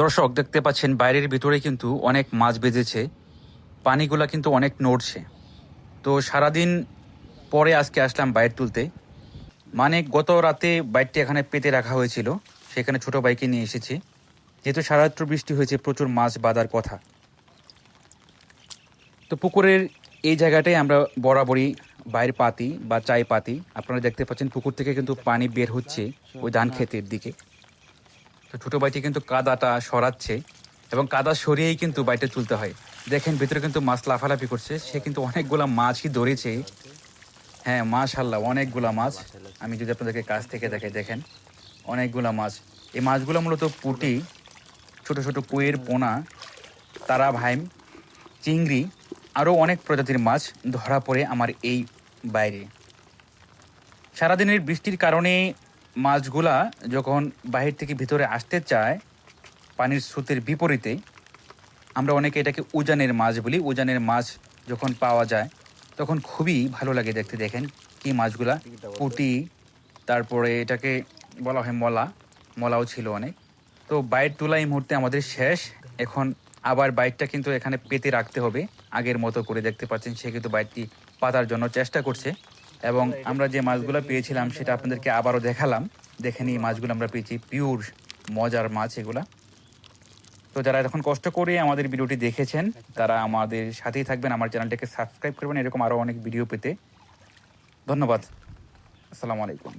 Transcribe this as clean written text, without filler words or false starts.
দর্শক দেখতে পাচ্ছেন বাইরের ভিতরে কিন্তু অনেক মাছ বেজেছে, পানিগুলা কিন্তু অনেক নড়ছে। তো সারাদিন পরে আজকে আসলাম বাইর তুলতে। মানে গত রাতে বাইরটি এখানে পেতে রাখা হয়েছিল, সেখানে ছোট বাইকে নিয়ে এসেছি। যেহেতু সারারাত্র বৃষ্টি হয়েছে, প্রচুর মাছ বাঁধার কথা। তো পুকুরের এই জায়গাটাই আমরা বরাবরই বাইর পাতি বা চাই পাতি। আপনারা দেখতে পাচ্ছেন পুকুর থেকে কিন্তু পানি বের হচ্ছে ওই ধান ক্ষেতের দিকে। তো ছোট ভাইটি কিন্তু কাদাটা সরাচ্ছে এবং কাদা সরিয়েই কিন্তু বাইটে তুলতে হয়। দেখেন ভিতরে কিন্তু মাছ লাফালাফি করছে, সে কিন্তু অনেকগুলা মাছই ধরেছে। হ্যাঁ, মাশাল্লাহ, অনেকগুলা মাছ। আমি যদি আপনাদেরকে কাছ থেকে দেখাই, দেখেন অনেকগুলা মাছ। এই মাছগুলো মূলত পুঁটি, ছোট ছোট কুয়ের পোনা, তারা ভাইম, চিংড়ি, আরও অনেক প্রজাতির মাছ ধরা পড়ে আমার এই বাইরে। সারাদিনের বৃষ্টির কারণে মাছগুলা যখন বাহির থেকে ভিতরে আসতে চায় পানির স্রোতের বিপরীতে, আমরা অনেকে এটাকে উজানের মাছ বলি। উজানের মাছ যখন পাওয়া যায় তখন খুবই ভালো লাগে দেখতে। দেখেন কি মাছগুলা, পুঁটি, তারপরে এটাকে বলা হয় মলা, মলাও ছিল অনেক। তো বাইট তোলা এই মুহূর্তে আমাদের শেষ। এখন আবার বাইটটা কিন্তু এখানে পেতে রাখতে হবে আগের মতো করে। দেখতে পাচ্ছেন সে কিন্তু বাইটটি পাতার জন্য চেষ্টা করছে। এবং আমরা যে মাছগুলো পেয়েছিলাম সেটা আপনাদেরকে আবারও দেখালাম। দেখেন এই মাছগুলো আমরা পেয়েছি, পিওর মজার মাছ এগুলা। তো যারা এখন কষ্ট করে আমাদের ভিডিওটি দেখেছেন তারা আমাদের সাথেই থাকবেন, আমার চ্যানেলটাকে সাবস্ক্রাইব করবেন এরকম আরও অনেক ভিডিও পেতে। ধন্যবাদ। আসসালামু আলাইকুম।